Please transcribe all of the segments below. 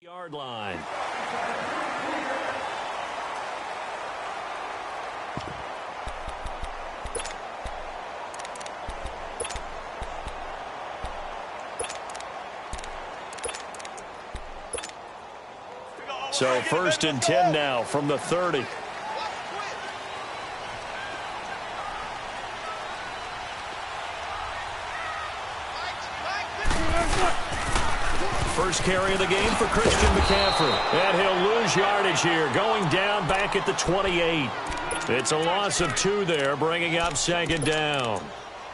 Yard line. So 1st and 10 now from the 30. First carry of the game for Christian McCaffrey. And he'll lose yardage here, going down back at the 28. It's a loss of 2 there, bringing up 2nd down.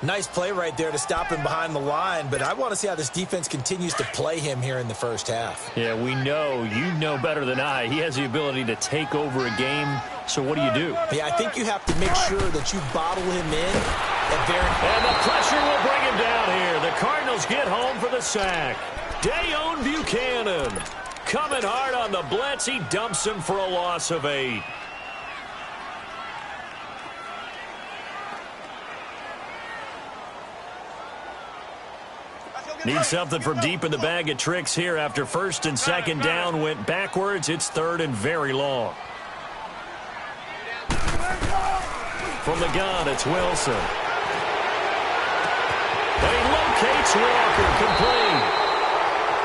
Nice play right there to stop him behind the line, but I want to see how this defense continues to play him here in the first half. Yeah, we know. You know better than I. He has the ability to take over a game, so what do you do? Yeah, I think you have to make sure that you bottle him in. And the pressure will bring him down here. The Cardinals get home for the sack. Dayon Buchanan coming hard on the blitz. He dumps him for a loss of 8. Need something from deep in the bag of tricks here after 1st and 2nd down went backwards. It's 3rd and very long. From the gun, it's Wilson. And he locates Walker, complete.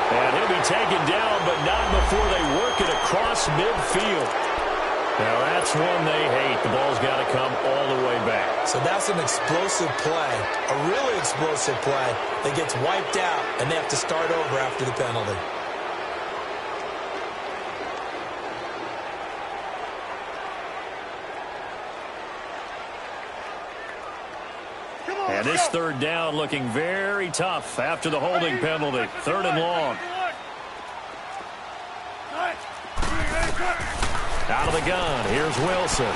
And he'll be taken down, but not before they work it across midfield. Now, that's one they hate. The ball's got to come all the way back. So that's an explosive play, a really explosive play that gets wiped out, and they have to start over after the penalty. And this 3rd down looking very tough after the holding penalty. 3rd and long. Out of the gun, here's Wilson.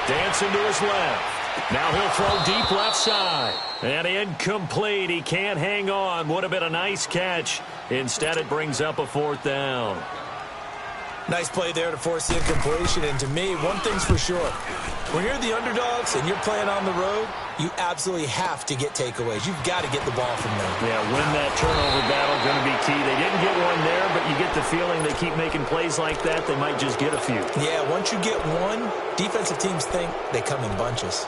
Dancing to his left. Now he'll throw deep left side. And incomplete. He can't hang on. Would have been a nice catch. Instead, it brings up a 4th down. Nice play there to force the incompletion. And to me, one thing's for sure. When you're the underdogs and you're playing on the road, you absolutely have to get takeaways. You've got to get the ball from them. Yeah, win that turnover battle, going to be key. They didn't get one there, but you get the feeling they keep making plays like that, they might just get a few. Yeah, once you get one, defensive teams think they come in bunches.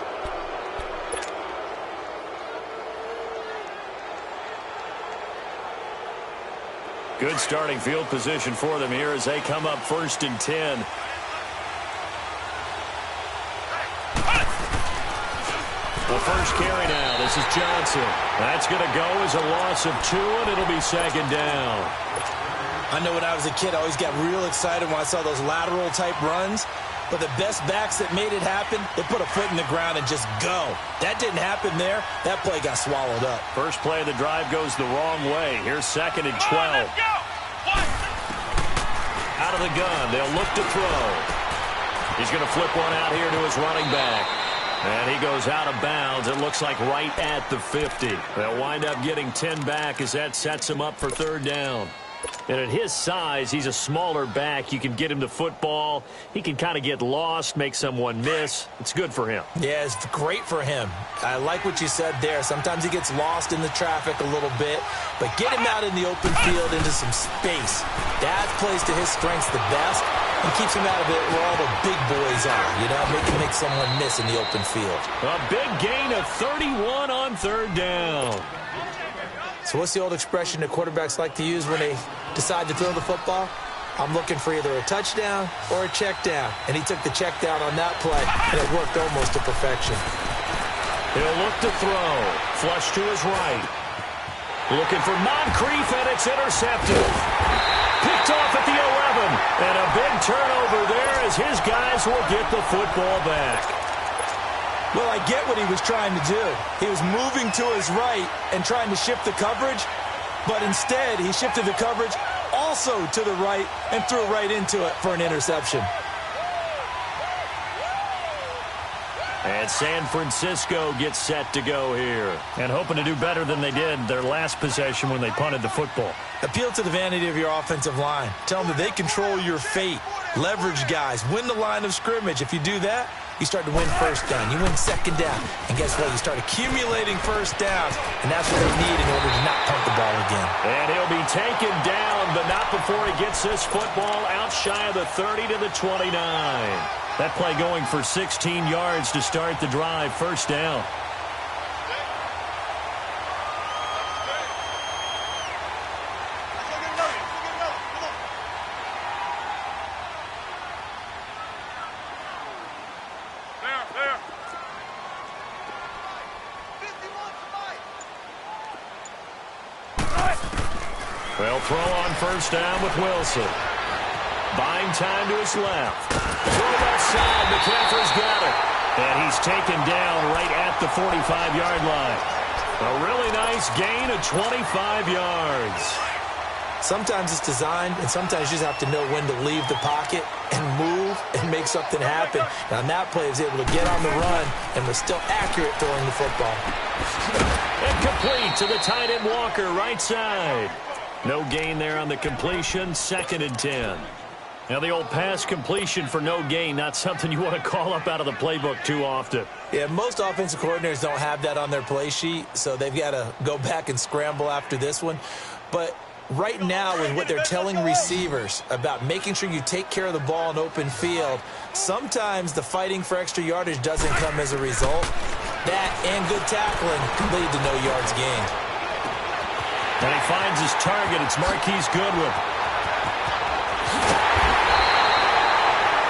Good starting field position for them here as they come up 1st and 10. The first carry now. This is Johnson. That's going to go as a loss of 2, and it'll be 2nd down. I know when I was a kid, I always got real excited when I saw those lateral-type runs. But the best backs that made it happen, they put a foot in the ground and just go. That didn't happen there. That play got swallowed up. First play of the drive goes the wrong way. Here's 2nd and 12. Out of the gun. They'll look to throw. He's going to flip one out here to his running back. And he goes out of bounds. It looks like right at the 50. They'll wind up getting 10 back as that sets him up for 3rd down. And at his size, he's a smaller back. You can get him the football. He can kind of get lost, make someone miss. It's good for him. Yeah, it's great for him. I like what you said there. Sometimes he gets lost in the traffic a little bit, but get him out in the open field into some space. That plays to his strengths the best and keeps him out of it where all the big boys are, you know, make someone miss in the open field. A big gain of 31 on 3rd down. So what's the old expression that quarterbacks like to use when they decide to throw the football? I'm looking for either a touchdown or a check down. And he took the check down on that play, and it worked almost to perfection. He'll look to throw. Flush to his right. Looking for Moncrief, and it's intercepted. Picked off at the 11. And a big turnover there as his guys will get the football back. Well, I get what he was trying to do. He was moving to his right and trying to shift the coverage, but instead he shifted the coverage also to the right and threw right into it for an interception. And San Francisco gets set to go here. And hoping to do better than they did their last possession when they punted the football. Appeal to the vanity of your offensive line. Tell them that they control your fate. Leverage guys. Win the line of scrimmage. If you do that, you start to win first down, you win second down, and guess what? You start accumulating first downs, and that's what they need in order to not punt the ball again. And he'll be taken down, but not before he gets this football out shy of the 30 to the 29. That play going for 16 yards to start the drive, first down. They'll throw on first down with Wilson. Buying time to his left. Throw left side. McCaffrey's got it. And he's taken down right at the 45-yard line. A really nice gain of 25 yards. Sometimes it's designed, and sometimes you just have to know when to leave the pocket and move and make something happen. And on that play, he was able to get on the run and was still accurate throwing the football. Incomplete to the tight end Walker, right side. No gain there on the completion, 2nd and 10. Now the old pass completion for no gain, not something you want to call up out of the playbook too often. Yeah, most offensive coordinators don't have that on their play sheet, so they've got to go back and scramble after this one. But right now, with what they're telling receivers about making sure you take care of the ball in open field, sometimes the fighting for extra yardage doesn't come as a result. That and good tackling can lead to no yards gained. And he finds his target. It's Marquise Goodwin.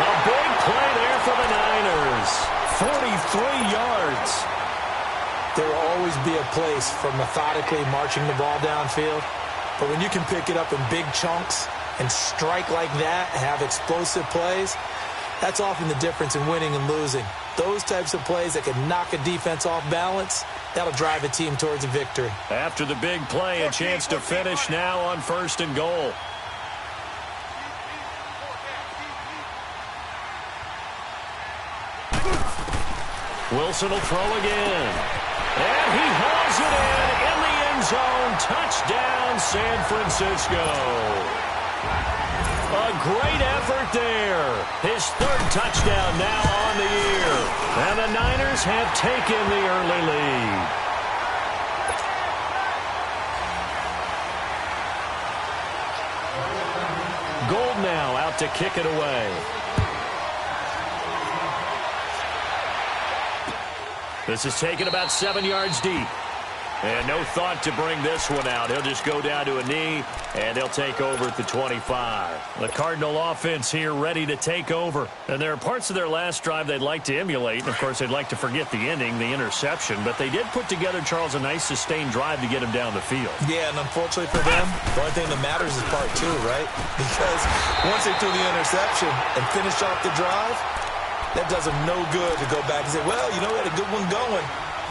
A big play there for the Niners. 43 yards. There will always be a place for methodically marching the ball downfield. But when you can pick it up in big chunks and strike like that, have explosive plays, that's often the difference in winning and losing. Those types of plays that can knock a defense off balance, that'll drive a team towards a victory. After the big play, a chance to finish now on 1st and goal. Wilson will throw again. And he hauls it in the end zone. Touchdown, San Francisco. A great effort there. His 3rd touchdown now on the year. And the Niners have taken the early lead. Gold now out to kick it away. This is taken about 7 yards deep. And no thought to bring this one out. He'll just go down to a knee, and they'll take over at the 25. The Cardinal offense here ready to take over. And there are parts of their last drive they'd like to emulate. And, of course, they'd like to forget the ending, the interception. But they did put together, Charles, a nice sustained drive to get him down the field. Yeah, and unfortunately for them, the only thing that matters is part 2, right? Because once they threw the interception and finished off the drive, that does them no good to go back and say, well, you know, we had a good one going.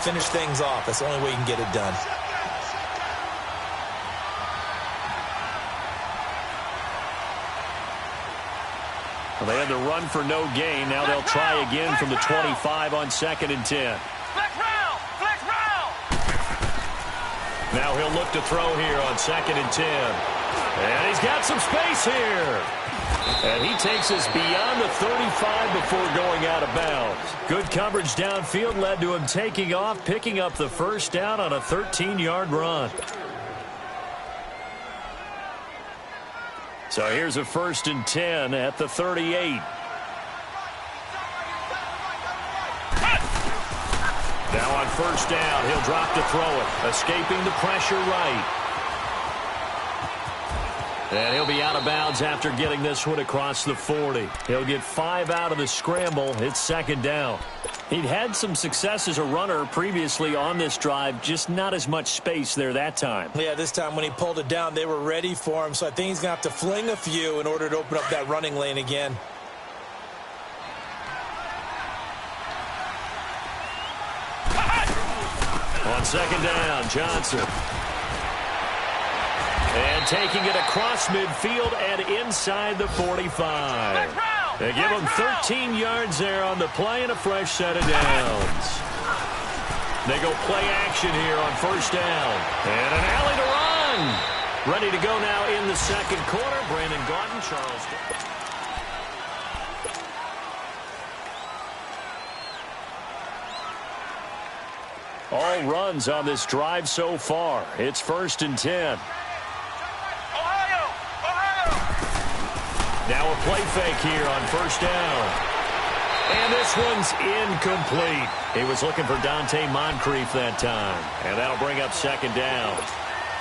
Finish things off. That's the only way you can get it done. Well, they had the run for no gain. Now they'll try again from the 25 on 2nd and 10. Flex round! Flex round! Now he'll look to throw here on 2nd and 10. And he's got some space here. And he takes us beyond the 35 before going out of bounds. Good coverage downfield led to him taking off, picking up the first down on a 13-yard run. So here's a 1st and 10 at the 38. Now on first down, he'll drop to throw it, escaping the pressure right. And he'll be out of bounds after getting this one across the 40. He'll get 5 out of the scramble. It's 2nd down. He'd had some success as a runner previously on this drive, just not as much space there that time. Yeah, this time when he pulled it down, they were ready for him. So I think he's going to have to fling a few in order to open up that running lane again. On 2nd down, Johnson. And taking it across midfield and inside the 45. They give him 13 yards there on the play and a fresh set of downs. They go play action here on first down. And an alley to run. Ready to go now in the 2nd quarter. Brandon Gaudin, Charles. All runs on this drive so far. It's 1st and 10. Now a play fake here on 1st down. And this one's incomplete. He was looking for Dante Moncrief that time. And that'll bring up 2nd down.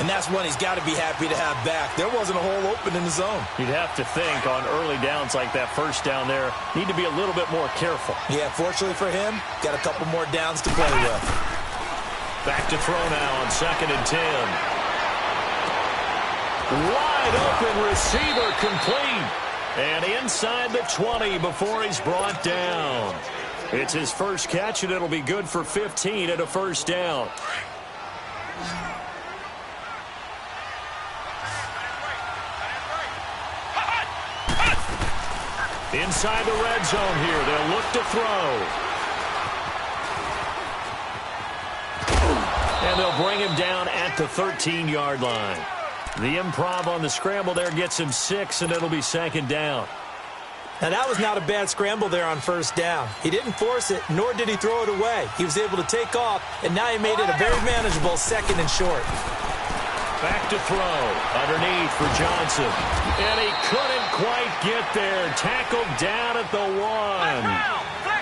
And that's one he's got to be happy to have back. There wasn't a hole open in the zone. You'd have to think on early downs like that 1st down there, need to be a little bit more careful. Yeah, fortunately for him, got a couple more downs to play with. Back to throw now on 2nd and 10. Wide open receiver complete. And inside the 20 before he's brought down. It's his first catch, and it'll be good for 15 at a 1st down. Inside the red zone here, they'll look to throw. And they'll bring him down at the 13-yard line. The improv on the scramble there gets him 6, and it'll be 2nd down. Now, that was not a bad scramble there on 1st down. He didn't force it, nor did he throw it away. He was able to take off, and now he made it a very manageable 2nd and short. Back to throw. Underneath for Johnson. And he couldn't quite get there. Tackled down at the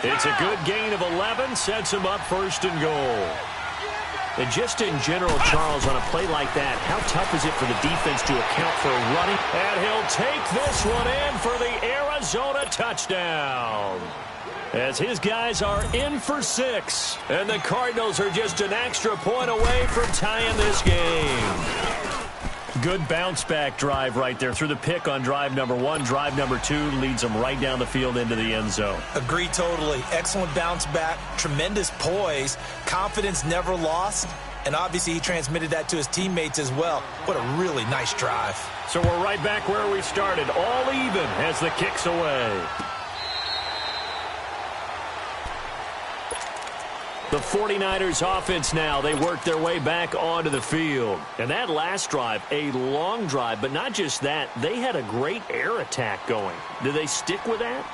1. It's a good gain of 11. Sets him up 1st and goal. And just in general, Charles, on a play like that, how tough is it for the defense to account for a running? And he'll take this one in for the Arizona touchdown. As his guys are in for 6. And the Cardinals are just an extra point away from tying this game. Good bounce-back drive right there through the pick on drive number 1. Drive number 2 leads them right down the field into the end zone. Agree totally. Excellent bounce-back, tremendous poise, confidence never lost, and obviously he transmitted that to his teammates as well. What a really nice drive. So we're right back where we started, all even as the kick's away. The 49ers offense now, they work their way back onto the field. And that last drive, a long drive, but not just that, they had a great air attack going. Do they stick with that?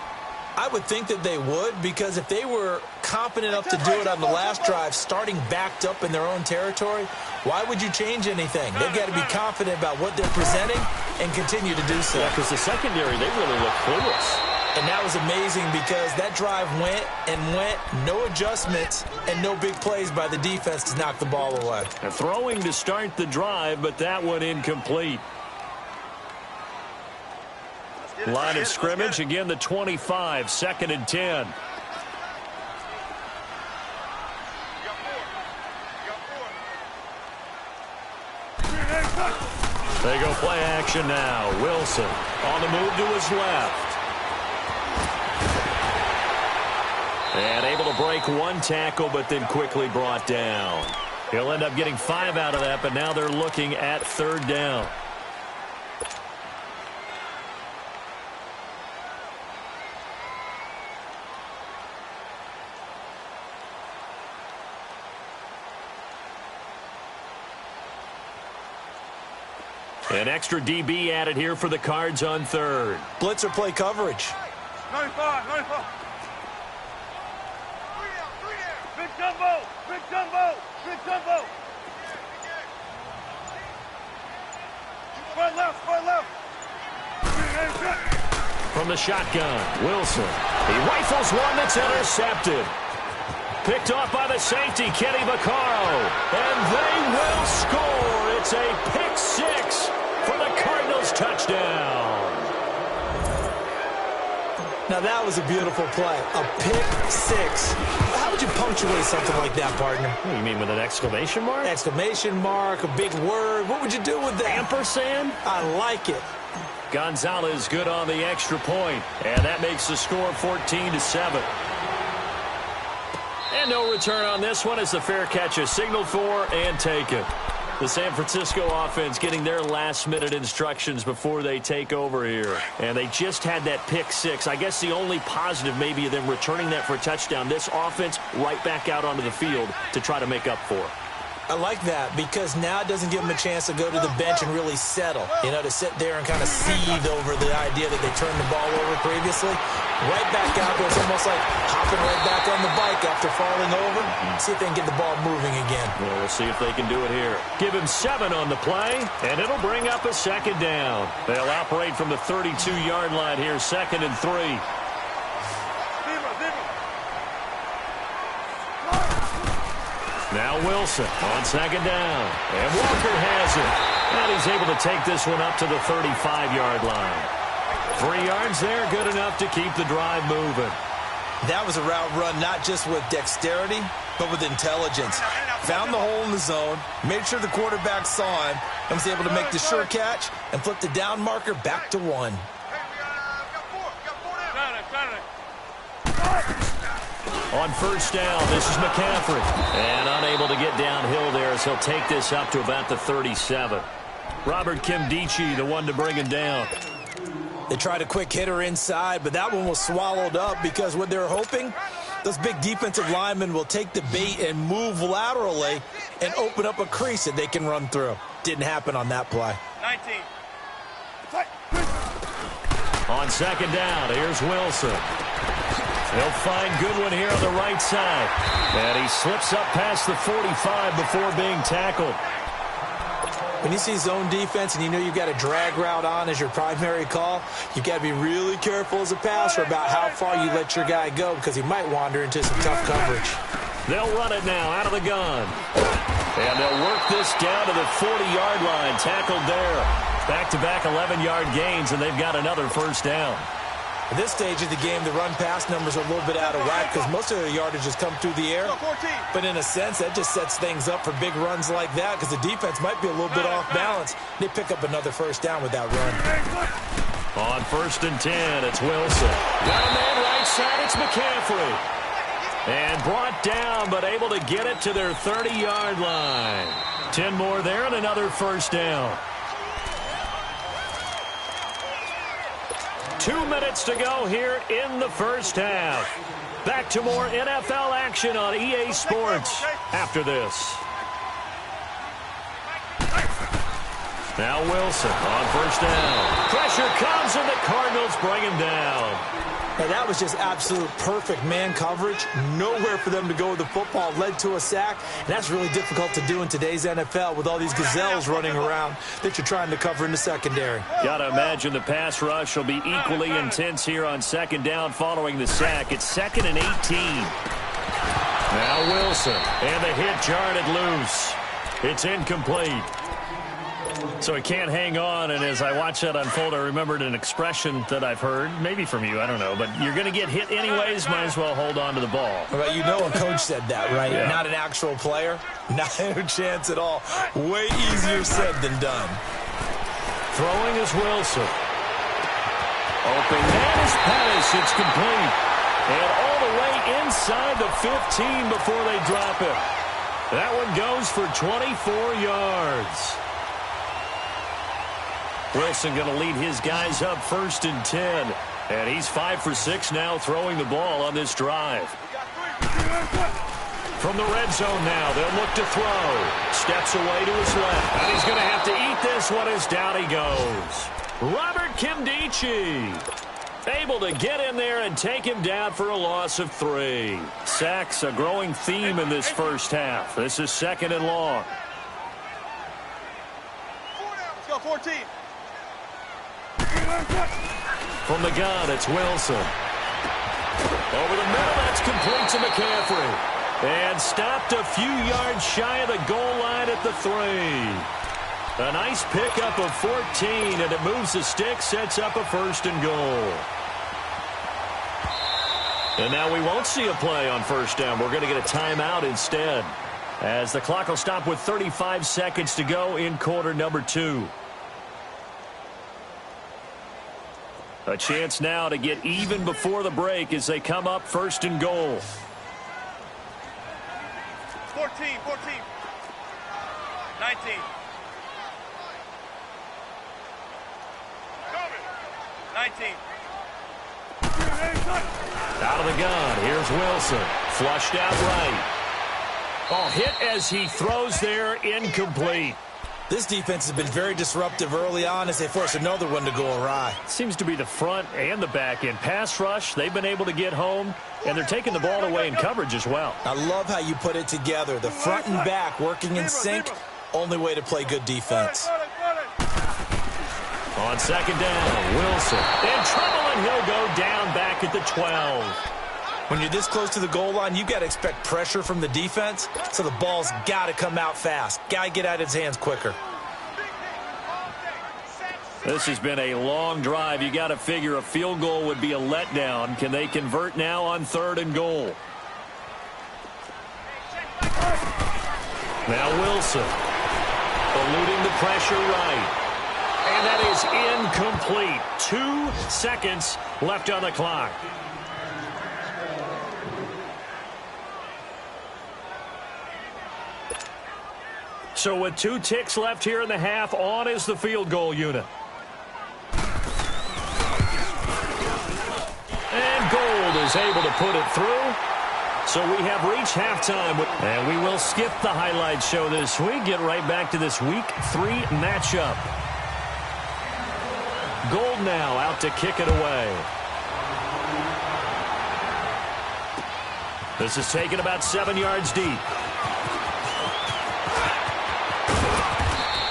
I would think that they would, because if they were confident enough to do it on the last drive, starting backed up in their own territory, why would you change anything? They've got to be confident about what they're presenting and continue to do so. Yeah, because the secondary, they really look clueless. And that was amazing because that drive went and went, no adjustments, and no big plays by the defense to knock the ball away. And throwing to start the drive, but that one incomplete. Line of scrimmage, again the 25, 2nd and 10. They go play action now. Wilson on the move to his left. And able to break one tackle, but then quickly brought down. He'll end up getting 5 out of that, but now they're looking at 3rd down. An extra DB added here for the Cards on 3rd. Blitzer play coverage. 95, 95. Big jumbo, big jumbo, big jumbo. Right left, right left. From the shotgun, Wilson. He rifles one that's intercepted. Picked off by the safety, Kenny Vaccaro. And they will score. It's a pick 6 for the Cardinals touchdown. Now that was a beautiful play. A pick 6. How would you punctuate something like that, partner? What do you mean, with an exclamation mark? Exclamation mark, a big word. What would you do with that? Ampersand? I like it. Gonzalez good on the extra point. And that makes the score 14-7. And no return on this one as the fair catch is signaled for and taken. The San Francisco offense getting their last-minute instructions before they take over here. And they just had that pick 6. I guess the only positive maybe of them returning that for a touchdown. This offense right back out onto the field to try to make up for. I like that because now it doesn't give them a chance to go to the bench and really settle, to sit there and kind of seethe over the idea that they turned the ball over previously. Right back out there. It's almost like hopping right back on the bike after falling over. See if they can get the ball moving again. Well, we'll see if they can do it here. Give him 7 on the play, and it'll bring up a second down. They'll operate from the 32-yard line here, 2nd and 3. Now Wilson on 2nd down. And Walker has it. And he's able to take this one up to the 35-yard line. 3 yards there, good enough to keep the drive moving. That was a route run not just with dexterity, but with intelligence. Found the hole in the zone, made sure the quarterback saw him, and was able to make the sure catch and flip the down marker back to 1. On 1st down, this is McCaffrey. And unable to get downhill there as he'll take this up to about the 37. Robert Kimdichie, the one to bring him down. They tried a quick hitter inside, but that one was swallowed up because what they're hoping, those big defensive linemen will take the bait and move laterally and open up a crease that they can run through. Didn't happen on that play. 19. On 2nd down, here's Wilson. They'll find Goodwin here on the right side. And he slips up past the 45 before being tackled. When you see zone defense and you know you've got a drag route on as your primary call, you've got to be really careful as a passer about how far you let your guy go because he might wander into some tough coverage. They'll run it now out of the gun. And they'll work this down to the 40-yard line. Tackled there. Back-to-back 11-yard gains, and they've got another 1st down. At this stage of the game, the run-pass numbers are a little bit out of whack because most of the yardage has come through the air. But in a sense, that just sets things up for big runs like that because the defense might be a little bit off balance. They pick up another 1st down with that run. On 1st and 10, it's Wilson. Got a man right side, it's McCaffrey. And brought down, but able to get it to their 30-yard line. 10 more there and another 1st down. 2 minutes to go here in the 1st half. Back to more NFL action on EA Sports after this. Now Wilson on 1st down. Pressure comes and the Cardinals bring him down. Now that was just absolute perfect man coverage. Nowhere for them to go with the football. Led to a sack. And that's really difficult to do in today's NFL with all these gazelles running around that you're trying to cover in the secondary. Got to imagine the pass rush will be equally intense here on 2nd down following the sack. It's 2nd and 18. Now Wilson. And the hit jarred it loose. It's incomplete. So he can't hang on, and as I watch that unfold, I remembered an expression that I've heard, maybe from you, I don't know, but you're going to get hit anyways, might as well hold on to the ball. Well, you know a coach said that, right? Yeah. Not an actual player. Not a chance at all. Way easier said than done. Throwing is Wilson. Open, that is Pettis. It's complete. And all the way inside the 15 before they drop it. That one goes for 24 yards. Wilson going to lead his guys up 1st and 10. And he's 5 for 6 now throwing the ball on this drive. From the red zone now, they'll look to throw. Steps away to his left. And he's going to have to eat this one as down he goes. Robert Kimdichie able to get in there and take him down for a loss of 3. Sacks a growing theme in this 1st half. This is 2nd and long. Let's go, 14. From the gun, it's Wilson. Over the middle, that's complete to McCaffrey. And stopped a few yards shy of the goal line at the 3. A nice pickup of 14, and it moves the stick, sets up a 1st and goal. And now we won't see a play on 1st down. We're going to get a timeout instead, as the clock will stop with 35 seconds to go in quarter number 2. A chance now to get even before the break as they come up 1st and goal. 14, 19. 19. Out of the gun, here's Wilson. Flushed out right. Oh, hit as he throws there, incomplete. This defense has been very disruptive early on as they force another one to go awry. Seems to be the front and the back end. Pass rush, they've been able to get home, and they're taking the ball away in coverage as well. I love how you put it together. The front and back working in sync, only way to play good defense. On second down, Wilson in trouble, and he'll go down back at the 12. When you're this close to the goal line, you've got to expect pressure from the defense, so the ball's got to come out fast. Got to get out of his hands quicker. This has been a long drive. You got to figure a field goal would be a letdown. Can they convert now on 3rd and goal? Now Wilson, eluding the pressure right. And that is incomplete. 2 seconds left on the clock. So with 2 ticks left here in the half, on is the field goal unit. And Gold is able to put it through. So we have reached halftime. And we will skip the highlight show this week. Get right back to this Week 3 matchup. Gold now out to kick it away. This is taken about 7 yards deep.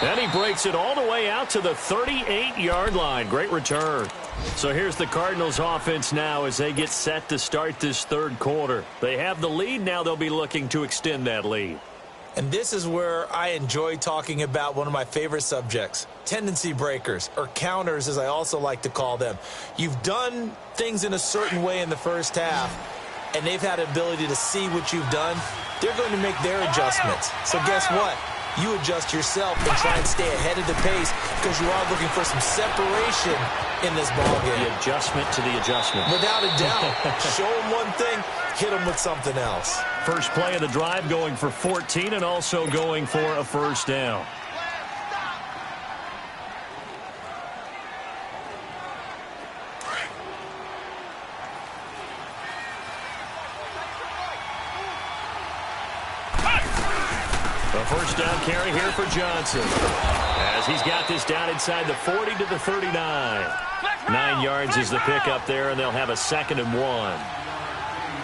And he breaks it all the way out to the 38-yard line. Great return. So here's the Cardinals offense now as they get set to start this 3rd quarter. They have the lead. Now they'll be looking to extend that lead. And this is where I enjoy talking about one of my favorite subjects, tendency breakers, or counters as I also like to call them. You've done things in a certain way in the first half, and they've had the ability to see what you've done. They're going to make their adjustments. So guess what? You adjust yourself and try and stay ahead of the pace because you are looking for some separation in this ballgame. The adjustment to the adjustment. Without a doubt. Show them one thing, hit them with something else. First play of the drive going for 14 and also going for a first down. A first down carry here for Johnson as he's got this down inside the 40 to the 39. 9 yards is the pickup there, and they'll have a 2nd and 1.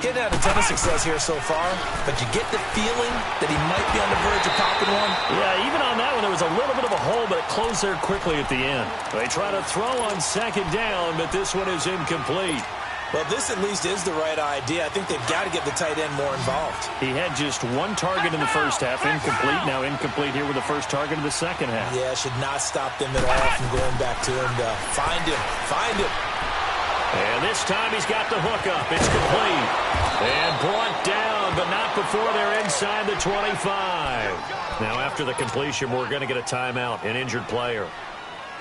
Getting out a ton of success here so far, but you get the feeling that he might be on the verge of popping one. Yeah, even on that one, there was a little bit of a hole, but it closed there quickly at the end. They try to throw on 2nd down, but this one is incomplete. Well, this at least is the right idea. I think they've got to get the tight end more involved. He had just 1 target in the first half, incomplete. Now incomplete here with the first target of the second half. Yeah, should not stop them at all from going back to him to find him. Find him. And this time he's got the hook up. It's complete. And brought down, but not before they're inside the 25. Now after the completion, we're going to get a timeout, an injured player.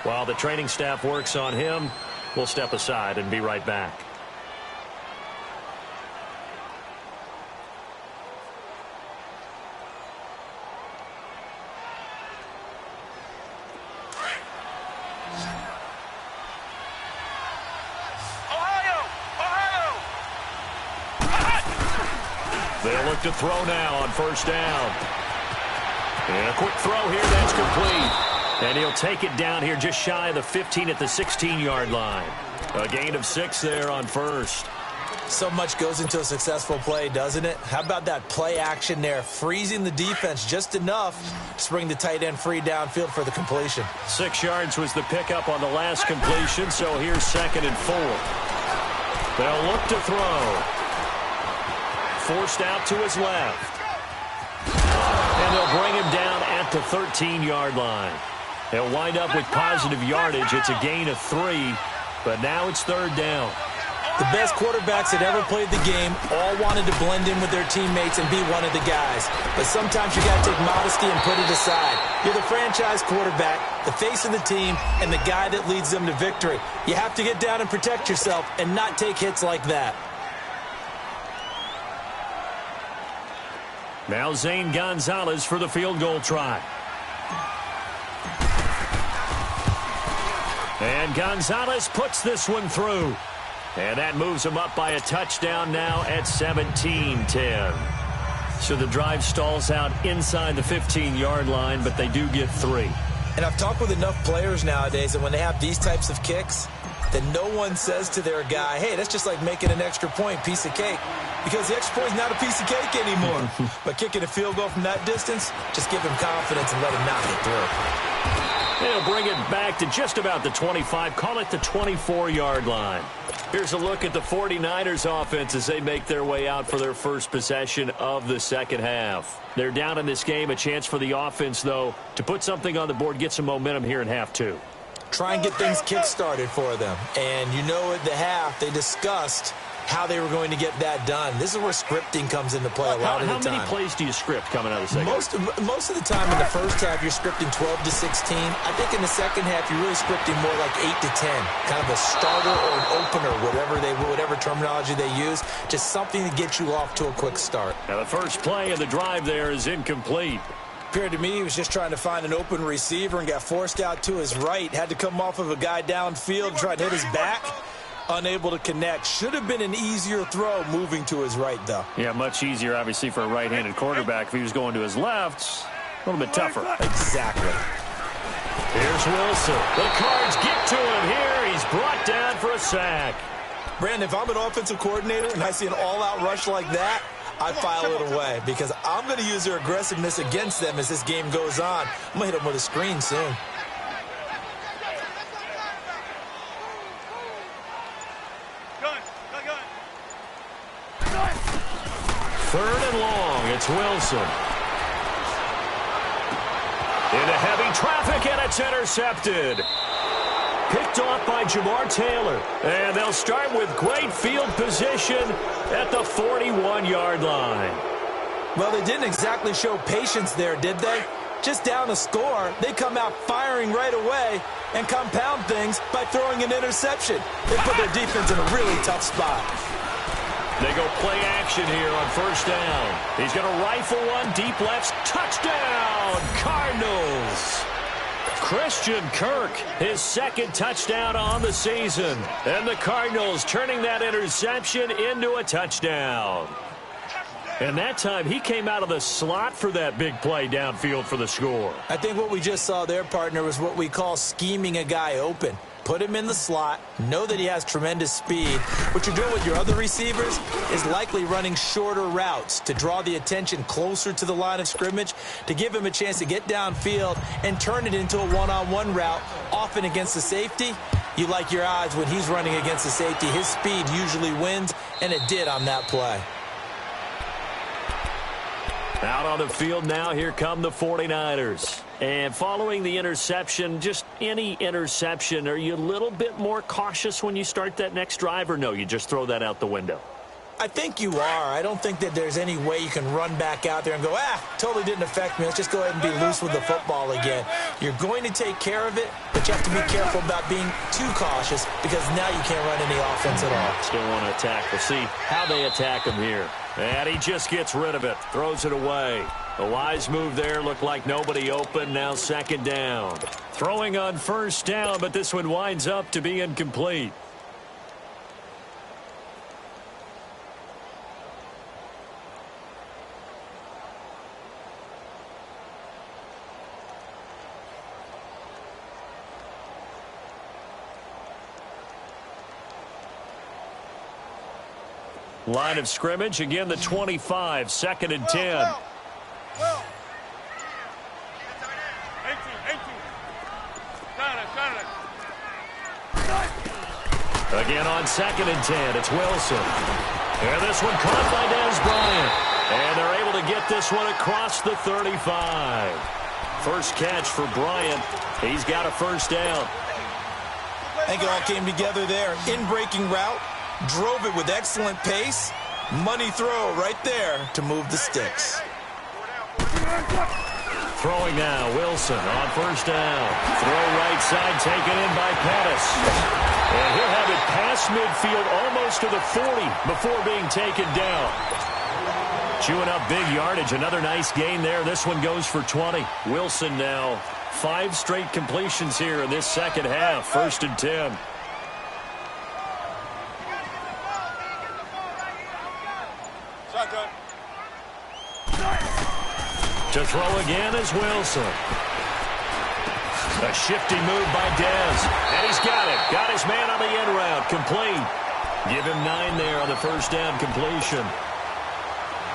While the training staff works on him, we'll step aside and be right back. They'll look to throw now on first down. And a quick throw here, that's complete. And he'll take it down here just shy of the 15 at the 16-yard line. A gain of 6 there on first. So much goes into a successful play, doesn't it? How about that play action there, freezing the defense just enough to bring the tight end free downfield for the completion. 6 yards was the pickup on the last completion, so here's 2nd and 4. They'll look to throw. Forced out to his left. And they'll bring him down at the 13-yard line. They'll wind up with positive yardage. It's a gain of 3, but now it's 3rd down. The best quarterbacks that ever played the game all wanted to blend in with their teammates and be one of the guys. But sometimes you got to take modesty and put it aside. You're the franchise quarterback, the face of the team, and the guy that leads them to victory. You have to get down and protect yourself and not take hits like that. Now Zane Gonzalez for the field goal try. And Gonzalez puts this one through. And that moves him up by a touchdown now at 17-10. So the drive stalls out inside the 15-yard line, but they do get 3. And I've talked with enough players nowadays that when they have these types of kicks, that no one says to their guy, hey, that's just like making an extra point, piece of cake. Because the extra point is not a piece of cake anymore. But kicking a field goal from that distance, just give him confidence and let him knock it through. They'll bring it back to just about the 25, call it the 24-yard line. Here's a look at the 49ers offense as they make their way out for their first possession of the second half. They're down in this game. A chance for the offense, though, to put something on the board, get some momentum here in half 2. Try and get things kick-started for them. And you know at the half, they discussed how they were going to get that done. This is where scripting comes into play a lot of the time. How many plays do you script coming out of the second half? Most of the time in the first half, you're scripting 12 to 16. I think in the second half, you're really scripting more like 8 to 10. Kind of a starter or an opener, whatever terminology they use. Just something to get you off to a quick start. Now the first play of the drive there is incomplete. Appeared to me he was just trying to find an open receiver and got forced out to his right. Had to come off of a guy downfield, try to hit his back. Unable to connect. Should have been an easier throw moving to his right, though. Yeah, much easier, obviously, for a right-handed quarterback. If he was going to his left, a little bit tougher. Exactly. Here's Wilson. The Cards get to him here. He's brought down for a sack. Brandon, if I'm an offensive coordinator and I see an all-out rush like that, I file it away because I'm going to use their aggressiveness against them as this game goes on. I'm going to hit them with a screen soon. Third and long, it's Wilson. Into heavy traffic, and it's intercepted. Picked off by Jamar Taylor. And they'll start with great field position at the 41-yard line. Well, they didn't exactly show patience there, did they? Just down a score, they come out firing right away and compound things by throwing an interception. They put their defense in a really tough spot. They go play action here on first down. He's going to rifle one deep left. Touchdown, Cardinals. Christian Kirk, his second touchdown on the season. And the Cardinals turning that interception into a touchdown. And that time, he came out of the slot for that big play downfield for the score. I think what we just saw there, partner, was what we call scheming a guy open. Put him in the slot, know that he has tremendous speed. What you're doing with your other receivers is likely running shorter routes to draw the attention closer to the line of scrimmage, to give him a chance to get downfield and turn it into a one-on-one route, often against the safety. You like your odds when he's running against the safety. His speed usually wins, and it did on that play. Out on the field now, here come the 49ers. And following the interception, just any interception, are you a little bit more cautious when you start that next drive, or no, you just throw that out the window? I think you are. I don't think that there's any way you can run back out there and go, totally didn't affect me. Let's just go ahead and be loose with the football again. You're going to take care of it, but you have to be careful about being too cautious because now you can't run any offense at all. Still want to attack. We'll see how they attack him here. And he just gets rid of it, throws it away. A wise move there, looked like nobody open, now second down. Throwing on first down, but this one winds up to be incomplete. Line of scrimmage, again the 25, second and 10. 18. Again on second and 10, it's Wilson. And this one caught by Dez Bryant. And they're able to get this one across the 35. First catch for Bryant. He's got a first down. I think it all came together there. In-breaking route. Drove it with excellent pace. Money throw right there to move the sticks. Throwing now, Wilson on first down. Throw right side taken in by Pettis. And he'll have it past midfield almost to the 40 before being taken down. Chewing up big yardage. Another nice gain there. This one goes for 20. Wilson now 5 straight completions here in this second half. First and 10. To throw again is Wilson. A shifty move by Dez. And he's got it. Got his man on the in route. Complete. Give him 9 there on the first down completion.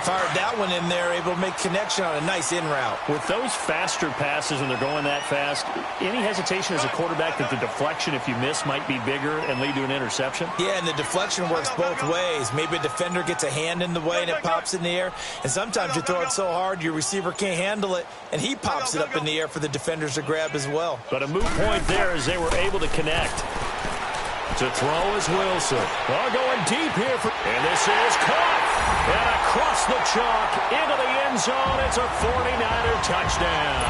Fired that one in there, able to make connection on a nice in route. With those faster passes when they're going that fast, any hesitation as a quarterback that the deflection, if you miss, might be bigger and lead to an interception? Yeah, and the deflection works both ways. Maybe a defender gets a hand in the way and it pops in the air. And sometimes you throw it so hard your receiver can't handle it, and he pops it up in the air for the defenders to grab as well. But a moot point there as they were able to connect. To throw is Wilson. Oh, going deep here. And this is caught. And across the chalk into the end zone. It's a 49er touchdown.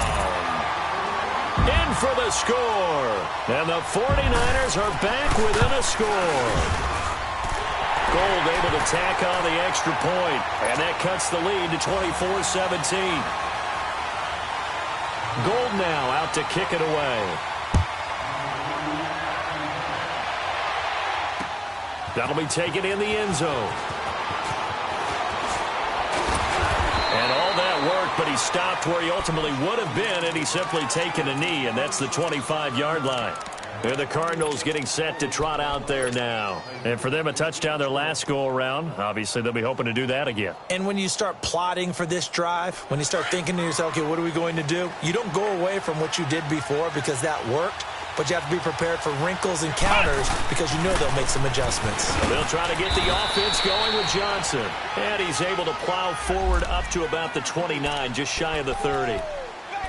In for the score. And the 49ers are back within a score. Gold able to tack on the extra point. And that cuts the lead to 24-17. Gold now out to kick it away. That'll be taken in the end zone. And all that work, but he stopped where he ultimately would have been, and he's simply taken a knee, and that's the 25-yard line. And the Cardinals getting set to trot out there now. And for them, a touchdown their last go-around. Obviously, they'll be hoping to do that again. And when you start plotting for this drive, when you start thinking to yourself, okay, what are we going to do? You don't go away from what you did before because that worked. But you have to be prepared for wrinkles and counters because you know they'll make some adjustments. They'll try to get the offense going with Johnson. And he's able to plow forward up to about the 29, just shy of the 30.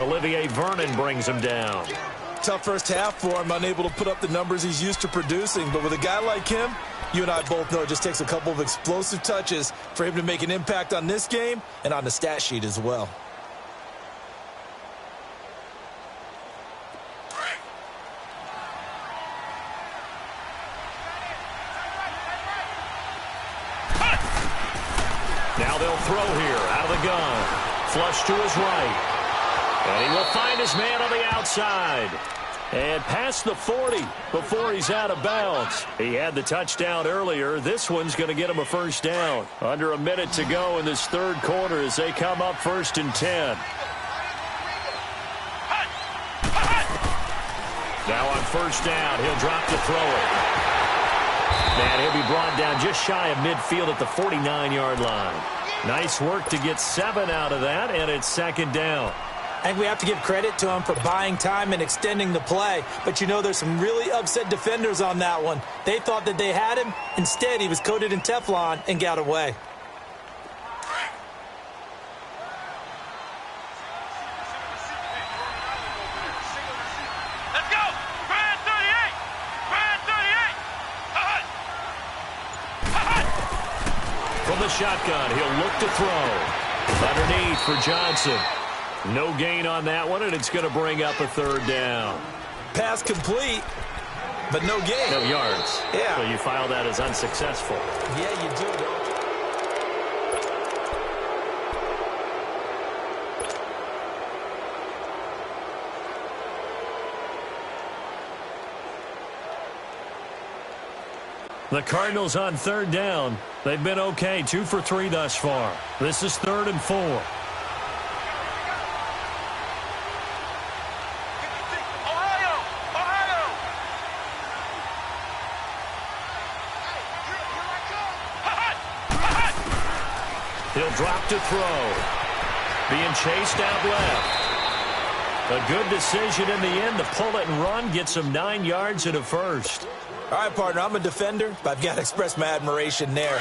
Olivier Vernon brings him down. Tough first half for him, unable to put up the numbers he's used to producing. But with a guy like him, you and I both know it just takes a couple of explosive touches for him to make an impact on this game and on the stat sheet as well. Now they'll throw here out of the gun. Flush to his right. And he will find his man on the outside. And past the 40 before he's out of bounds. He had the touchdown earlier. This one's going to get him a first down. Under a minute to go in this third quarter as they come up 1st and 10. Now on first down, he'll drop to throw it. And he'll be brought down just shy of midfield at the 49-yard line. Nice work to get 7 out of that, and it's 2nd down. I think we have to give credit to him for buying time and extending the play. But you know there's some really upset defenders on that one. They thought that they had him. Instead, he was coated in Teflon and got away. Let's go! Brand 38! Brand 38! From the shotgun, he'll look to throw. Underneath for Johnson. No gain on that one, and it's going to bring up a 3rd down. Pass complete, but no gain. No yards. Yeah. So you file that as unsuccessful. Yeah, you do, don't you? The Cardinals on 3rd down. They've been okay, 2 for 3 thus far. This is 3rd and 4. He'll drop to throw. Being chased out left. A good decision in the end to pull it and run. Gets him 9 yards and a first. All right, partner, I'm a defender, but I've got to express my admiration there.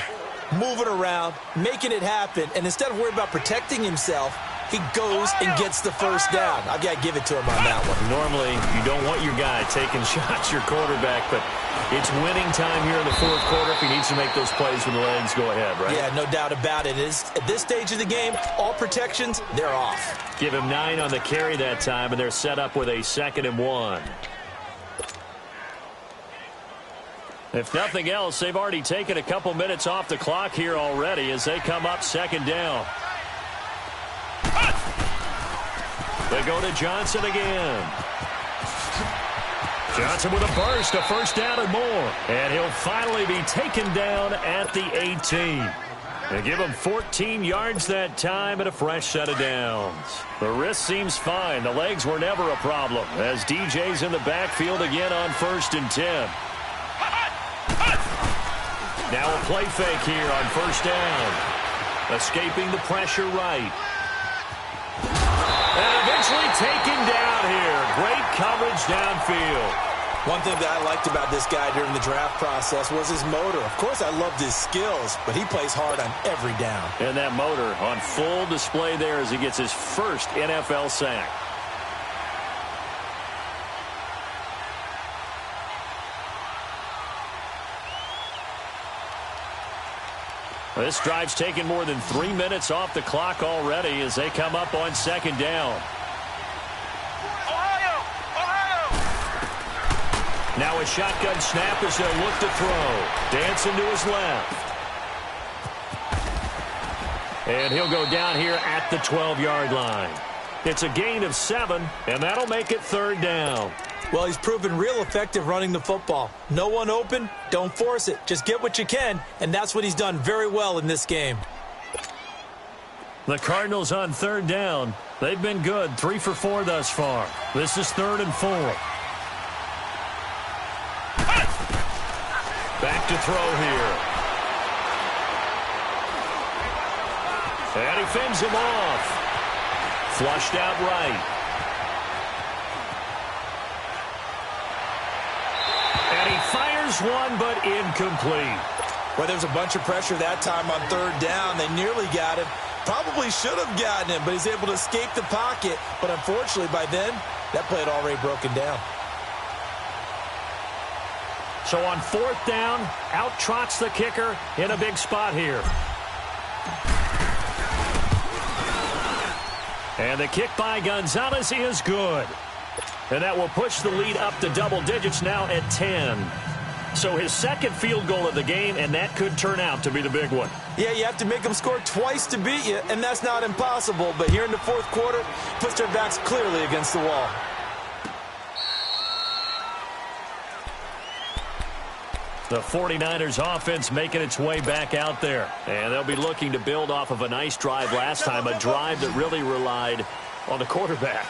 Moving around, making it happen, and instead of worrying about protecting himself, he goes and gets the first down. I've got to give it to him on that one. Normally, you don't want your guy taking shots, your quarterback, but it's winning time here in the 4th quarter if he needs to make those plays when the legs go ahead, right? Yeah, no doubt about it. At this stage of the game, all protections, they're off. Give him 9 on the carry that time, and they're set up with a 2nd and 1. If nothing else, they've already taken a couple minutes off the clock here already as they come up 2nd down. They go to Johnson again. Johnson with a burst, a first down and more. And he'll finally be taken down at the 18. They give him 14 yards that time and a fresh set of downs. The wrist seems fine. The legs were never a problem as DJ's in the backfield again on 1st and 10. Now a play fake here on 1st down. Escaping the pressure right. And eventually taken down here. Great coverage downfield. One thing that I liked about this guy during the draft process was his motor. Of course, I loved his skills, but he plays hard on every down. And that motor on full display there as he gets his first NFL sack. This drive's taken more than 3 minutes off the clock already as they come up on 2nd down. Now a shotgun snap as they'll look to throw. Dancing to his left. And he'll go down here at the 12-yard line. It's a gain of 7, and that'll make it 3rd down. Well, he's proven real effective running the football. No one open, don't force it. Just get what you can, and that's what he's done very well in this game. The Cardinals on 3rd down. They've been good, 3 for 4 thus far. This is 3rd and 4. Back to throw here. And he fends him off. Flushed out right. And he fires one, but incomplete. Well, there's a bunch of pressure that time on 3rd down. They nearly got him. Probably should have gotten him, but he's able to escape the pocket. But unfortunately, by then, that play had already broken down. So on 4th down, out trots the kicker in a big spot here. And the kick by Gonzalez is good. And that will push the lead up to double digits now at 10. So his 2nd field goal of the game, and that could turn out to be the big one. Yeah, you have to make them score twice to beat you, and that's not impossible. But here in the 4th quarter, puts their backs clearly against the wall. The 49ers offense making its way back out there. And they'll be looking to build off of a nice drive last time, a drive that really relied on the quarterback.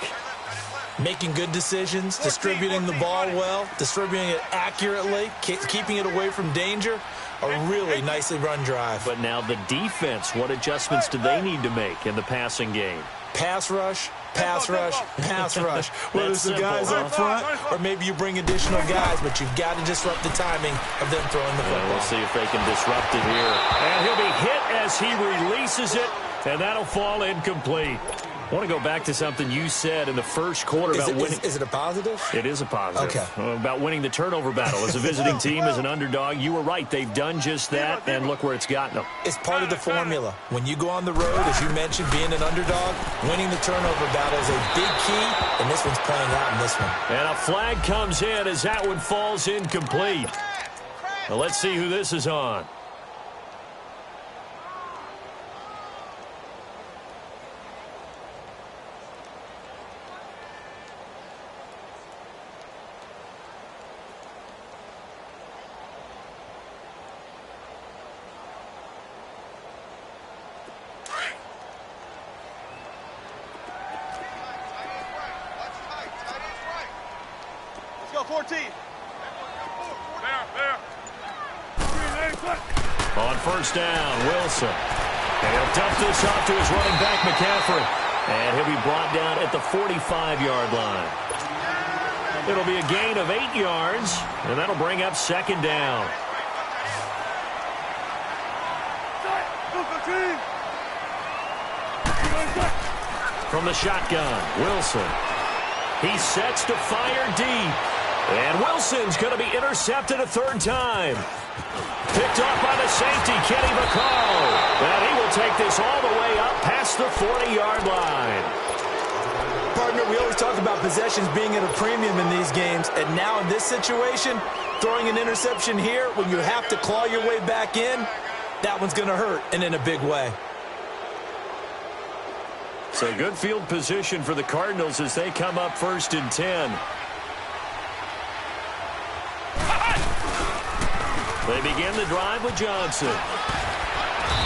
Making good decisions, distributing the ball well, distributing it accurately, keeping it away from danger. A really nicely run drive. But now the defense, what adjustments do they need to make in the passing game? Pass rush, pass rush, pass rush. Whether it's the guys up front or maybe you bring additional guys, but you've got to disrupt the timing of them throwing the football. We'll see if they can disrupt it here. And he'll be hit as he releases it, and that'll fall incomplete. I want to go back to something you said in the first quarter about winning. Is it a positive? It is a positive. Okay. About winning the turnover battle. As a visiting team, as an underdog, you were right. They've done just that, and look where it's gotten them. It's part of the formula. When you go on the road, as you mentioned, being an underdog, winning the turnover battle is a big key, and this one's playing out in this one. And a flag comes in as that one falls incomplete. Well, let's see who this is on. Let's go, 14. There. On 1st down, Wilson. And he'll dump this off to his running back, McCaffrey. And he'll be brought down at the 45-yard line. It'll be a gain of 8 yards, and that'll bring up 2nd down. From the shotgun, Wilson. He sets to fire deep. And Wilson's going to be intercepted a 3rd time. Picked off by the safety, Kenny Vaccaro. And he will take this all the way up past the 40-yard line. Partner, we always talk about possessions being at a premium in these games. And now in this situation, throwing an interception here when you have to claw your way back in, that one's going to hurt, and in a big way. So good field position for the Cardinals as they come up 1st and 10. They begin the drive with Johnson.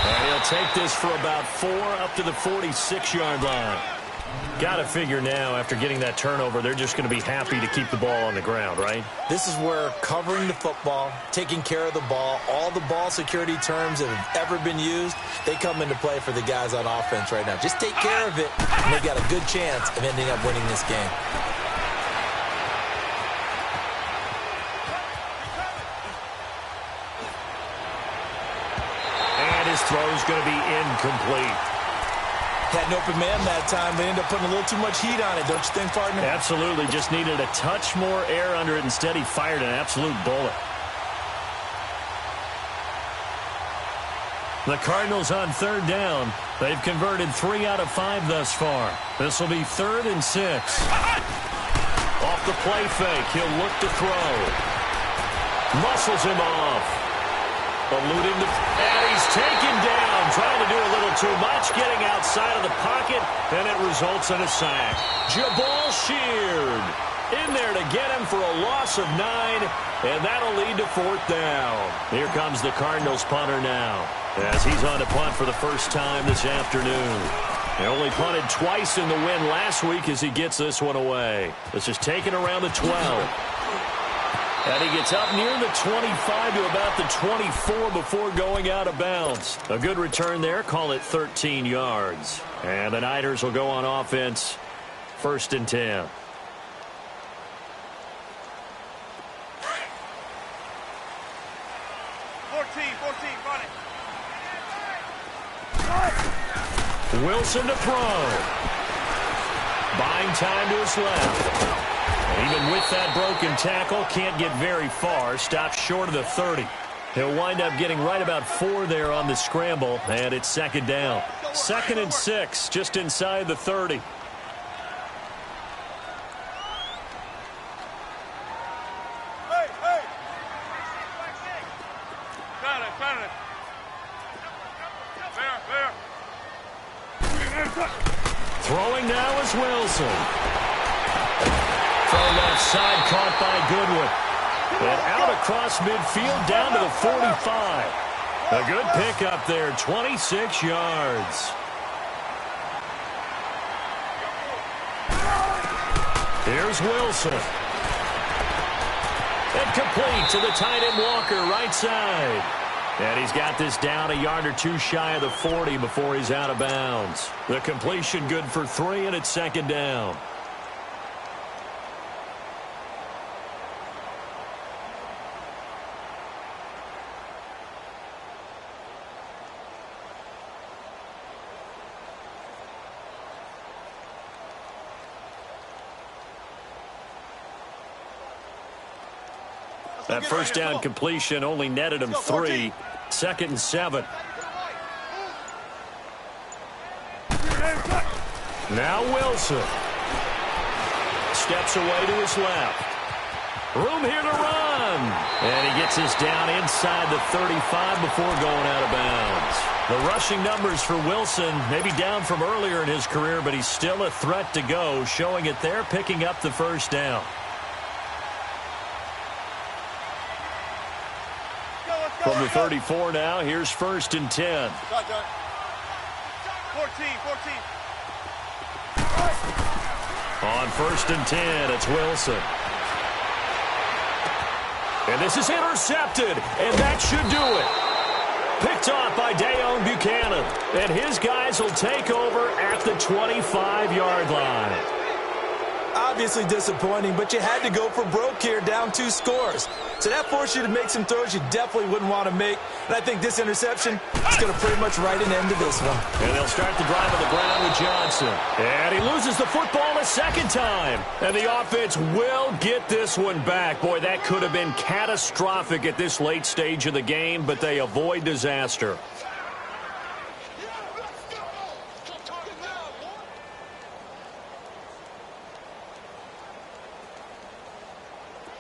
And he'll take this for about 4 up to the 46-yard line. Got to figure now, after getting that turnover, they're just going to be happy to keep the ball on the ground, right? This is where covering the football, taking care of the ball, all the ball security terms that have ever been used, they come into play for the guys on offense right now. Just take care of it, and they've got a good chance of ending up winning this game. And his throw's going to be incomplete. Had an open man that time. They ended up putting a little too much heat on it, don't you think, partner? Absolutely. Just needed a touch more air under it. Instead, he fired an absolute bullet. The Cardinals on 3rd down. They've converted 3 out of 5 thus far. This will be 3rd and 6. Off the play fake. He'll look to throw. Muscles him off. Eluding the... And he's taken down. Trying to do a little too much. Getting outside of the pocket. And it results in a sack. Jabal Sheard in there to get him for a loss of 9. And that'll lead to 4th down. Here comes the Cardinals punter now, as he's on to punt for the first time this afternoon. He only punted twice in the win last week as he gets this one away. This is taken around the 12. And he gets up near the 25 to about the 24 before going out of bounds. A good return there. Call it 13 yards. And the Niners will go on offense. 1st and 10. Wilson to throw. Buying time to his left. Even with that broken tackle, can't get very far. Stops short of the 30. He'll wind up getting right about 4 there on the scramble, and it's 2nd down. 2nd and 6, just inside the 30. Hey, hey. Got it. There. Throwing now is Wilson. From left side, caught by Goodwin. And out across midfield, down to the 45. A good pickup there, 26 yards. Here's Wilson. And complete to the tight end Walker, right side. And he's got this down a yard or 2 shy of the 40 before he's out of bounds. The completion good for 3, and it's 2nd down. That first down completion only netted him 3. 2nd and 7. Now Wilson. Steps away to his left. Room here to run. And he gets this down inside the 35 before going out of bounds. The rushing numbers for Wilson maybe down from earlier in his career, but he's still a threat to go, showing it there, picking up the first down. From the 34 now, here's 1st and 10. 14. On 1st and 10, it's Wilson. And this is intercepted, and that should do it. Picked off by Dayon Buchanan. And his guys will take over at the 25-yard line. Obviously disappointing, but you had to go for broke here, down 2 scores. So that forced you to make some throws you definitely wouldn't want to make. And I think this interception is going to pretty much write an end to this one. And they'll start the drive on the ground with Johnson. And he loses the football a 2nd time. And the offense will get this one back. Boy, that could have been catastrophic at this late stage of the game, but they avoid disaster.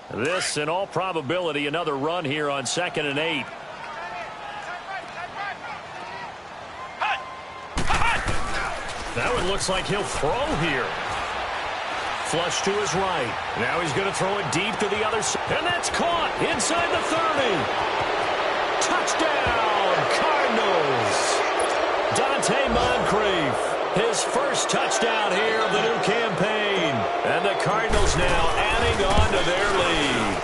This, in all probability, another run here on 2nd and 8. Now it looks like he'll throw here. Flush to his right. Now he's going to throw it deep to the other side. And that's caught inside the 30. Touchdown, Cardinals. first touchdown here of the new campaign. And the Cardinals now adding on to their lead.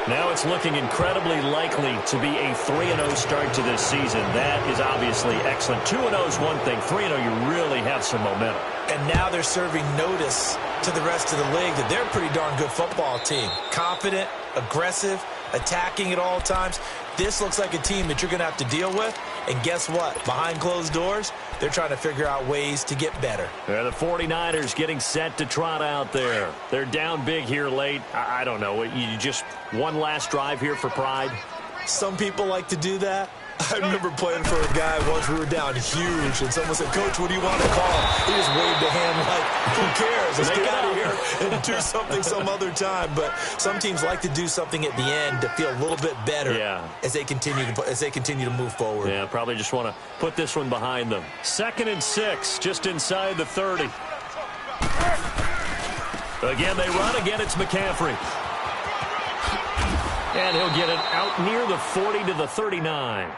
Now it's looking incredibly likely to be a 3-0 start to this season. That is obviously excellent. 2-0 is one thing. 3-0, you really have some momentum. And now they're serving notice to the rest of the league that they're a pretty darn good football team. Confident, aggressive, attacking at all times. This looks like a team that you're going to have to deal with. And guess what? Behind closed doors, they're trying to figure out ways to get better. The 49ers getting set to trot out there. They're down big here late. I don't know. You just one last drive here for pride? Some people like to do that. I remember playing for a guy once. We were down huge, and someone said, "Coach, what do you want to call?" He just waved a hand like, "Who cares? Let's get out of here and do something some other time." But some teams like to do something at the end to feel a little bit better as they continue to move forward. Yeah, probably just want to put this one behind them. 2nd and 6, just inside the 30. Again, they run. Again, it's McCaffrey. And he'll get it out near the 40 to the 39.